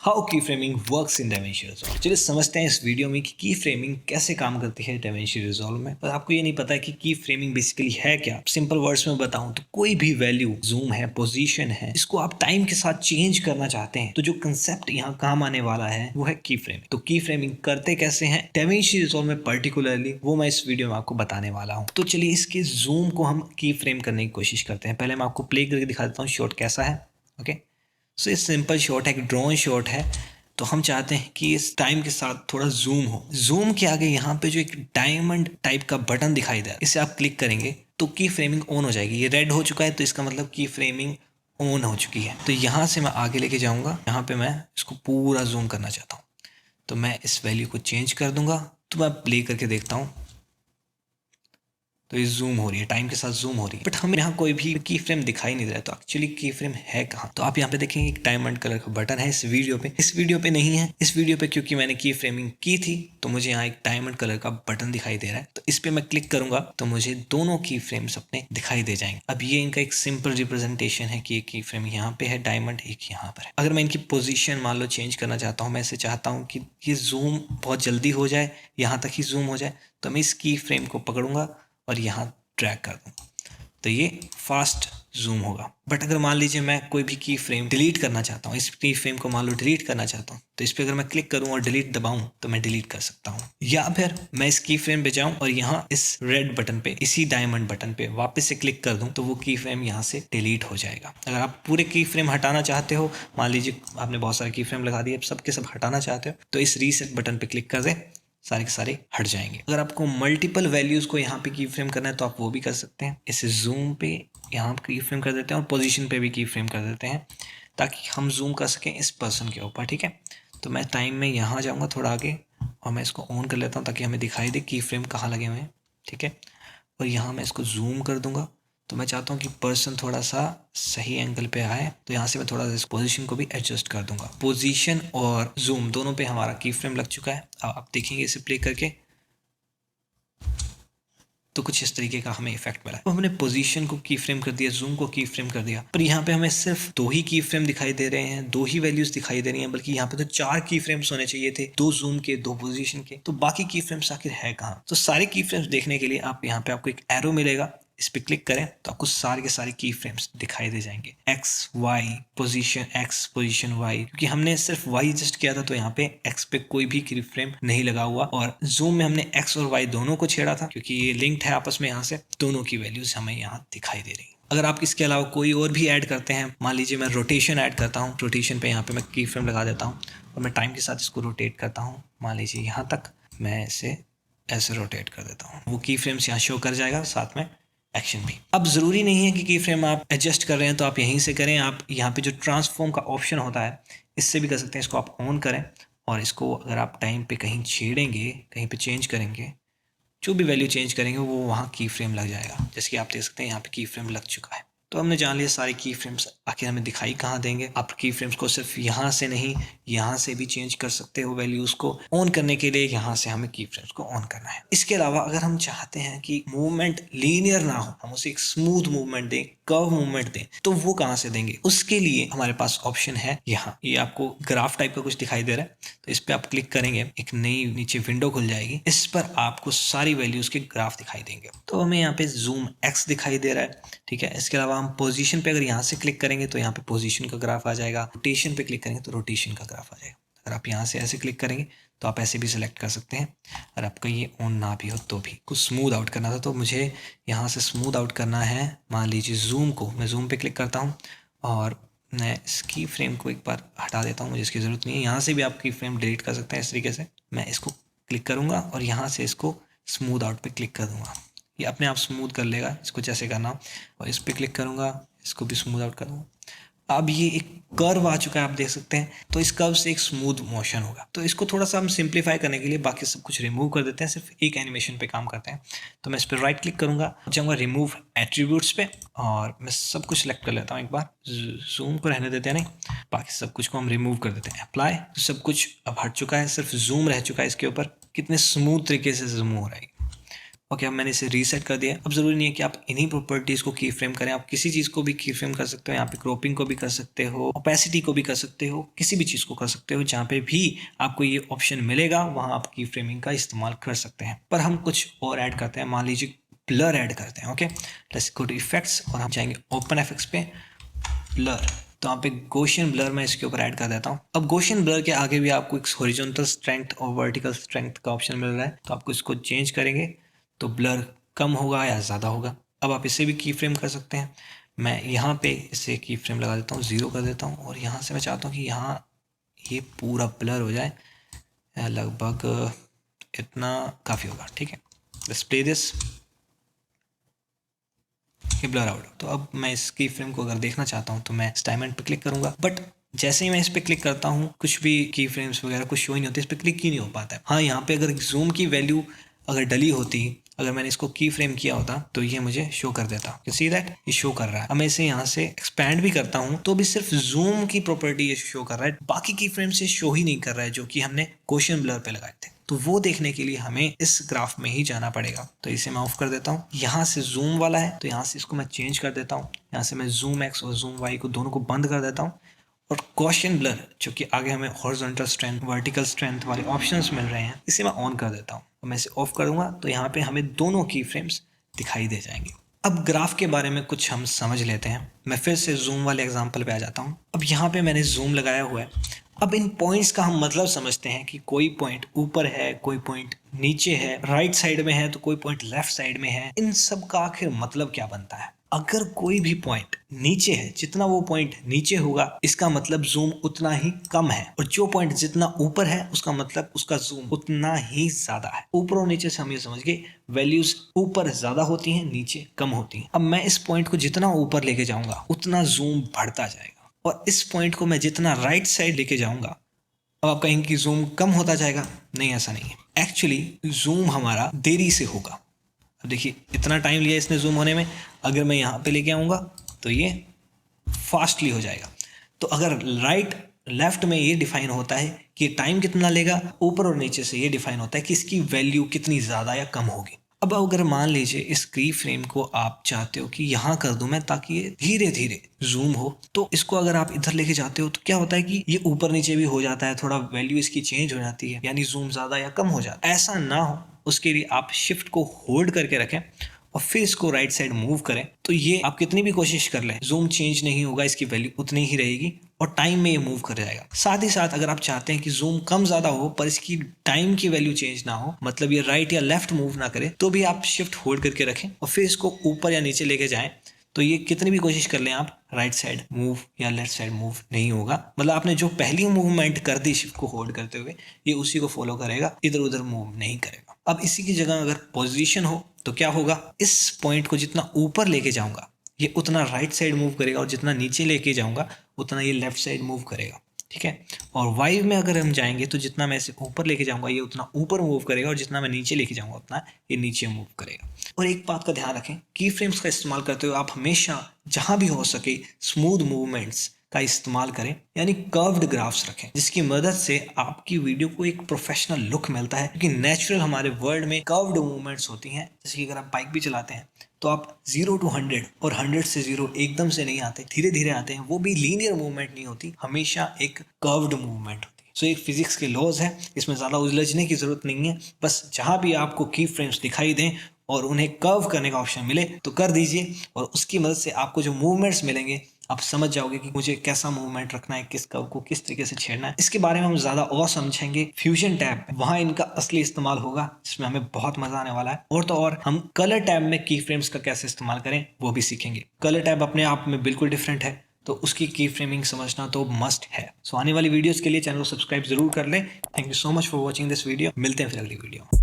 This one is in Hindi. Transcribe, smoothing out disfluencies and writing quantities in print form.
हाउ की framing works in DaVinci Resolve। चलिए समझते हैं इस वीडियो में कि की फ्रेमिंग कैसे काम करती है DaVinci Resolve में। पर आपको ये नहीं पता है कि की फ्रेमिंग बेसिकली है क्या। सिंपल वर्ड्स में बताऊं तो कोई भी वैल्यू, जूम है, पोजीशन है, इसको आप टाइम के साथ चेंज करना चाहते हैं तो जो कंसेप्ट यहाँ काम आने वाला है वो है की फ्रेमिंग। तो की फ्रेमिंग करते कैसे हैं DaVinci Resolve में पर्टिकुलरली, वो मैं इस वीडियो में आपको बताने वाला हूँ। तो चलिए इसके जूम को हम की फ्रेम करने की कोशिश करते हैं। पहले मैं आपको प्ले करके दिखा देता हूँ शॉट कैसा है। ओके, सो ये सिंपल शॉट है, एक ड्रोन शॉट है। तो हम चाहते हैं कि इस टाइम के साथ थोड़ा जूम हो। जूम के आगे यहाँ पे जो एक डायमंड टाइप का बटन दिखाई दे रहा है, इसे आप क्लिक करेंगे तो की फ्रेमिंग ऑन हो जाएगी। ये रेड हो चुका है तो इसका मतलब की फ्रेमिंग ऑन हो चुकी है। तो यहाँ से मैं आगे लेके जाऊँगा, यहाँ पे मैं इसको पूरा जूम करना चाहता हूँ तो मैं इस वैल्यू को चेंज कर दूंगा। तो मैं प्ले करके देखता हूँ तो ये जूम हो रही है, टाइम के साथ जूम हो रही है, बट हमें यहाँ कोई भी की फ्रेम दिखाई नहीं दे रहा है। तो एक्चुअली की फ्रेम है कहाँ? तो आप यहाँ पे देखेंगे एक डायमंड कलर का बटन है इस वीडियो पे। इस वीडियो पे नहीं है, इस वीडियो पे क्योंकि मैंने की फ्रेमिंग की थी तो मुझे यहाँ एक डायमंड कलर का बटन दिखाई दे रहा है। तो इस पे मैं क्लिक करूंगा तो मुझे दोनों की फ्रेम्स अपने दिखाई दे जाएंगे। अब ये इनका एक सिंपल रिप्रेजेंटेशन है कि एक की फ्रेम यहाँ पे है डायमंड, एक यहाँ पर है। अगर मैं इनकी पोजिशन मान लो चेंज करना चाहता हूँ, मैं इसे चाहता हूँ कि ये जूम बहुत जल्दी हो जाए, यहाँ तक ही जूम हो जाए, तो मैं इस की फ्रेम को पकड़ूंगा और यहाँ ड्रैग कर दूँ तो ये फास्ट जूम होगा। बट अगर मान लीजिए मैं कोई भी की फ्रेम डिलीट करना चाहता हूँ, इस की फ्रेम को मान लो डिलीट करना चाहता हूँ, तो इस पर अगर मैं क्लिक करूँ और डिलीट दबाऊँ तो मैं डिलीट कर सकता हूँ। या फिर मैं इस की फ्रेम पे जाऊँ और यहाँ इस रेड बटन पे, इसी डायमंड बटन पे वापस से क्लिक कर दूँ तो वो की फ्रेम यहाँ से डिलीट हो जाएगा। अगर आप पूरे की फ्रेम हटाना चाहते हो, मान लीजिए आपने बहुत सारे की फ्रेम लगा दिए, सब के सब हटाना चाहते हो तो इस रीसेट बटन पे क्लिक कर दें, सारे के सारे हट जाएंगे। अगर आपको मल्टीपल वैल्यूज को यहाँ पे की फ्रेम करना है तो आप वो भी कर सकते हैं। इसे जूम पे यहाँ की फ्रेम कर देते हैं और पोजीशन पे भी की फ्रेम कर देते हैं ताकि हम जूम कर सकें इस पर्सन के ऊपर। ठीक है, तो मैं टाइम में यहाँ जाऊँगा थोड़ा आगे और मैं इसको ऑन कर लेता हूँ ताकि हमें दिखाई दे की फ्रेम कहाँ लगे हुए हैं। ठीक है, और यहाँ मैं इसको जूम कर दूंगा। तो मैं चाहता हूँ कि पर्सन थोड़ा सा सही एंगल पे आए, तो यहाँ से मैं थोड़ा सा इस पोजीशन को भी एडजस्ट कर दूंगा। पोजीशन और जूम दोनों पे हमारा की फ्रेम लग चुका है। अब आप देखेंगे इसे प्ले करके तो कुछ इस तरीके का हमें इफेक्ट मिला। तो हमने पोजीशन को की फ्रेम कर दिया, जूम को की फ्रेम कर दिया, पर यहाँ पे हमें सिर्फ दो ही की फ्रेम दिखाई दे रहे हैं, दो ही वैल्यूज दिखाई दे रही हैं, बल्कि यहाँ पे तो 4 की फ्रेम्स होने चाहिए थे, 2 जूम के, 2 पोजीशन के। तो बाकी की फ्रेम्स आखिर है कहाँ? तो सारे की फ्रेम्स देखने के लिए आप यहाँ पे आपको एक एरो मिलेगा, इस पे क्लिक करें तो आपको सारे के सारे की फ्रेम्स दिखाई दे जाएंगे। X Y position, X position Y, क्योंकि हमने सिर्फ वाई एडजस्ट किया था तो यहाँ पे एक्स पे कोई भी की फ्रेम नहीं लगा हुआ, और जूम में हमने एक्स और वाई दोनों को छेड़ा था क्योंकि ये लिंक्ड है आपस में। यहाँ से दोनों की वैल्यूज हमें यहाँ दिखाई दे रही। अगर आप इसके अलावा कोई और भी ऐड करते हैं, मान लीजिए मैं रोटेशन ऐड करता हूँ, रोटेशन पे यहाँ पे मैं की फ्रेम लगा देता हूँ और मैं टाइम के साथ इसको रोटेट करता हूँ, मान लीजिए यहाँ तक, मैं इसे ऐसे रोटेट कर देता हूँ, वो की फ्रेम्स यहाँ शो कर जाएगा, साथ में एक्शन भी। अब जरूरी नहीं है कि की फ्रेम आप एडजस्ट कर रहे हैं तो आप यहीं से करें, आप यहाँ पे जो ट्रांसफॉर्म का ऑप्शन होता है इससे भी कर सकते हैं। इसको आप ऑन करें और इसको अगर आप टाइम पे कहीं छेड़ेंगे, कहीं पे चेंज करेंगे, जो भी वैल्यू चेंज करेंगे वो वहाँ की फ्रेम लग जाएगा। जैसे कि आप देख सकते हैं यहाँ पे की फ्रेम लग चुका है। तो हमने जान लिया सारे की फ्रेम्स आखिर हमें दिखाई कहाँ देंगे। आप की फ्रेम्स को सिर्फ यहाँ से नहीं, यहाँ से भी चेंज कर सकते हो वैल्यूज को। ऑन करने के लिए यहाँ से हमें की फ्रेम्स को ऑन करना है। इसके अलावा अगर हम चाहते हैं कि मूवमेंट लीनियर ना हो, हम उसे एक स्मूथ मूवमेंट दें, कर्व मूवमेंट दें, तो वो कहाँ से देंगे? उसके लिए हमारे पास ऑप्शन है यहाँ, ये आपको ग्राफ टाइप का कुछ दिखाई दे रहा है, तो इस पर आप क्लिक करेंगे, एक नई नीचे विंडो खुल जाएगी, इस पर आपको सारी वैल्यूज के ग्राफ दिखाई देंगे। तो हमें यहाँ पे जूम एक्स दिखाई दे रहा है। ठीक है, इसके अलावा हम पोजीशन पे अगर यहाँ से क्लिक करेंगे तो यहाँ पे पोजीशन का ग्राफ आ जाएगा, रोटेशन पे क्लिक करेंगे तो रोटेशन का ग्राफ आ जाएगा। अगर आप यहाँ से ऐसे क्लिक करेंगे तो आप ऐसे भी सिलेक्ट कर सकते हैं। और आपका ये ऑन ना भी हो तो भी, कुछ स्मूथ आउट करना था तो मुझे यहाँ से स्मूथ आउट करना है। मान लीजिए जूम को, मैं जूम पे क्लिक करता हूँ और मैं इसकी फ्रेम को एक बार हटा देता हूँ, मुझे इसकी ज़रूरत नहीं है। यहाँ से भी आपकी फ्रेम डिलीट कर सकते हैं इस तरीके से। मैं इसको क्लिक करूँगा और यहाँ से इसको स्मूथ आउट पे क्लिक कर दूँगा, ये अपने आप स्मूथ कर लेगा, इसको जैसे करना। और इस पर क्लिक करूँगा, इसको भी स्मूथ आउट करूँगा। अब ये एक कर्व आ चुका है, आप देख सकते हैं। तो इस कर्व से एक स्मूथ मोशन होगा। तो इसको थोड़ा सा हम सिंप्लीफाई करने के लिए बाकी सब कुछ रिमूव कर देते हैं, सिर्फ एक एनिमेशन पे काम करते हैं। तो मैं इस पर राइट क्लिक करूँगा, जाऊँगा रिमूव एट्रीब्यूट्स पे और मैं सब कुछ सेलेक्ट कर लेता हूँ। एक बार जूम को रहने देते हैं, नहीं, बाकी सब कुछ को हम रिमूव कर देते हैं। अप्लाई, तो सब कुछ अब हट चुका है, सिर्फ जूम रह चुका है इसके ऊपर। कितने स्मूथ तरीके से जूम हो रहा है। ओके, अब मैंने इसे रीसेट कर दिया। अब जरूरी नहीं है कि आप इन्हीं प्रॉपर्टीज को की फ्रेम करें, आप किसी चीज को भी की फ्रेम कर सकते हो। यहाँ पे क्रॉपिंग को भी कर सकते हो, ओपेसिटी को भी कर सकते हो, किसी भी चीज को कर सकते हो। जहाँ पे भी आपको ये ऑप्शन मिलेगा वहां आप की फ्रेमिंग का इस्तेमाल कर सकते हैं। पर हम कुछ और ऐड करते हैं, मान लीजिए ब्लर ऐड करते हैं। Okay, let's go to effects और हम जाएंगे ओपन एफएक्स पे, ब्लर। तो यहाँ पे गॉसियन ब्लर मैं इसके ऊपर ऐड कर देता हूँ। अब गॉसियन ब्लर के आगे भी आपको एक हॉरिजॉन्टल स्ट्रेंथ और वर्टिकल स्ट्रेंथ का ऑप्शन मिल रहा है, तो आपको इसको चेंज करेंगे तो ब्लर कम होगा या ज़्यादा होगा। अब आप इसे भी की फ्रेम कर सकते हैं। मैं यहाँ पे इसे की फ्रेम लगा देता हूँ, 0 कर देता हूँ, और यहाँ से मैं चाहता हूँ कि यहाँ ये पूरा ब्लर हो जाए, लगभग इतना काफ़ी होगा। ठीक है, लेट्स प्ले दिस, ये ब्लर आउट। तो अब मैं इस की फ्रेम को अगर देखना चाहता हूँ तो मैं इस डायमंड पे क्लिक करूंगा, बट जैसे ही मैं इस पे क्लिक करता हूँ कुछ भी की फ्रेम्स वगैरह कुछ शो ही नहीं होते, इस पे क्लिक ही नहीं हो पाता है। हाँ, यहाँ पे अगर जूम की वैल्यू अगर डली होती, अगर मैंने इसको की फ्रेम किया होता तो ये मुझे शो कर देता। यू सी दैट, ये शो कर रहा है। अब मैं इसे यहाँ से एक्सपैंड भी करता हूँ तो भी सिर्फ जूम की प्रॉपर्टी ये शो कर रहा है, बाकी की फ्रेम से शो ही नहीं कर रहा है जो कि हमने गॉसियन ब्लर पे लगाए थे। तो वो देखने के लिए हमें इस ग्राफ में ही जाना पड़ेगा। तो इसे मैं ऑफ कर देता हूँ। यहाँ से जूम वाला है तो यहाँ से इसको मैं चेंज कर देता हूँ। यहाँ से मैं जूम एक्स और जूम वाई को दोनों को बंद कर देता हूँ, और गॉसियन ब्लर जो कि आगे हमें हॉरिजॉन्टल स्ट्रेंथ वर्टिकल स्ट्रेंथ वाले ऑप्शंस मिल रहे हैं, इसे मैं ऑन कर देता हूँ। तो मैं इसे ऑफ करूँगा तो यहाँ पे हमें दोनों की फ्रेम्स दिखाई दे जाएंगे। अब ग्राफ के बारे में कुछ हम समझ लेते हैं। मैं फिर से जूम वाले एग्जांपल पे आ जाता हूँ। अब यहाँ पे मैंने जूम लगाया हुआ है। अब इन पॉइंट्स का हम मतलब समझते हैं कि कोई पॉइंट ऊपर है, कोई पॉइंट नीचे है, राइट साइड में है तो कोई पॉइंट लेफ्ट साइड में है। इन सब का आखिर मतलब क्या बनता है? अगर कोई भी पॉइंट नीचे है, जितना वो पॉइंट नीचे होगा इसका मतलब जूम उतना ही कम है, और जो पॉइंट जितना ऊपर है उसका मतलब उसका जूम उतना ही ज्यादा है। ऊपर और नीचे से हम ये समझ गए, वैल्यूज ऊपर ज्यादा होती हैं, नीचे कम होती हैं। अब मैं इस पॉइंट को जितना ऊपर लेके जाऊंगा उतना जूम बढ़ता जाएगा, और इस पॉइंट को मैं जितना राइट साइड लेके जाऊंगा, अब आप कहेंगे कि जूम कम होता जाएगा। नहीं, ऐसा नहीं है। एक्चुअली जूम हमारा देरी से होगा। अब देखिए इतना टाइम लिया इसने जूम होने में, अगर मैं यहाँ पे लेके आऊँगा तो ये फास्टली हो जाएगा। तो अगर राइट लेफ्ट में ये डिफाइन होता है कि टाइम कितना लेगा, ऊपर और नीचे से ये डिफाइन होता है कि इसकी वैल्यू कितनी ज़्यादा या कम होगी। अब अगर मान लीजिए इस की फ्रेम को आप चाहते हो कि यहाँ कर दूं मैं ताकि ये धीरे धीरे जूम हो, तो इसको अगर आप इधर लेके जाते हो तो क्या होता है कि ये ऊपर नीचे भी हो जाता है, थोड़ा वैल्यू इसकी चेंज हो जाती है, यानी जूम ज़्यादा या कम हो जाता है। ऐसा ना हो उसके लिए आप शिफ्ट को होल्ड करके रखें और फिर इसको राइट साइड मूव करें, तो ये आप कितनी भी कोशिश कर लें जूम चेंज नहीं होगा, इसकी वैल्यू उतनी ही रहेगी और टाइम में ये मूव कर जाएगा। साथ ही साथ अगर आप चाहते हैं कि जूम कम ज्यादा हो पर इसकी टाइम की वैल्यू चेंज ना हो, मतलब ये राइट या लेफ्ट मूव ना करे, तो भी आप शिफ्ट होल्ड करके रखें और फिर इसको ऊपर या नीचे लेके जाएं, तो ये कितनी भी कोशिश कर लें आप राइट साइड मूव या लेफ्ट साइड मूव नहीं होगा। मतलब आपने जो पहली मूवमेंट कर दी शिफ्ट को होल्ड करते हुए, ये उसी को फॉलो करेगा, इधर उधर मूव नहीं करेगा। अब इसी की जगह अगर पोजीशन हो तो क्या होगा, इस पॉइंट को जितना ऊपर लेके जाऊंगा ये उतना राइट साइड मूव करेगा, और जितना नीचे लेके जाऊंगा उतना ये लेफ्ट साइड मूव करेगा। ठीक है, और वाई में अगर हम जाएंगे तो जितना मैं इसे ऊपर लेके जाऊंगा ये उतना ऊपर मूव करेगा, और जितना मैं नीचे लेके जाऊंगा उतना ये नीचे मूव करेगा। और एक बात का ध्यान रखें, की फ्रेम्स का इस्तेमाल करते हुए आप हमेशा जहां भी हो सके स्मूथ मूवमेंट्स का इस्तेमाल करें, यानी कर्व्ड ग्राफ्स रखें, जिसकी मदद से आपकी वीडियो को एक प्रोफेशनल लुक मिलता है। क्योंकि नेचुरल हमारे वर्ल्ड में कर्व्ड मूवमेंट्स होती हैं, जैसे कि अगर आप बाइक भी चलाते हैं तो आप 0 to 100 और 100 से 0 एकदम से नहीं आते, धीरे धीरे आते हैं। वो भी लीनियर मूवमेंट नहीं होती, हमेशा एक कर्व्ड मूवमेंट होती है। सो एक फिजिक्स के लॉज है, इसमें ज़्यादा उलझने की जरूरत नहीं है। बस जहाँ भी आपको की फ्रेम्स दिखाई दें और उन्हें कर्व करने का ऑप्शन मिले तो कर दीजिए, और उसकी मदद से आपको जो मूवमेंट्स मिलेंगे आप समझ जाओगे कि मुझे कैसा मूवमेंट रखना है, किस कर्व को किस तरीके से छेड़ना है। इसके बारे में हम ज्यादा और समझेंगे फ्यूजन टैब में, वहां इनका असली इस्तेमाल होगा जिसमें हमें बहुत मजा आने वाला है। और तो और हम कलर टैब में की फ्रेम्स का कैसे इस्तेमाल करें वो भी सीखेंगे। कलर टैब अपने आप में बिल्कुल डिफरेंट है, तो उसकी की फ्रेमिंग समझना तो मस्ट है। सो आने वाली वीडियोस के लिए चैनल को सब्सक्राइब जरूर कर लें। Thank you so much for watching this video. मिलते हैं फिर अगली वीडियो।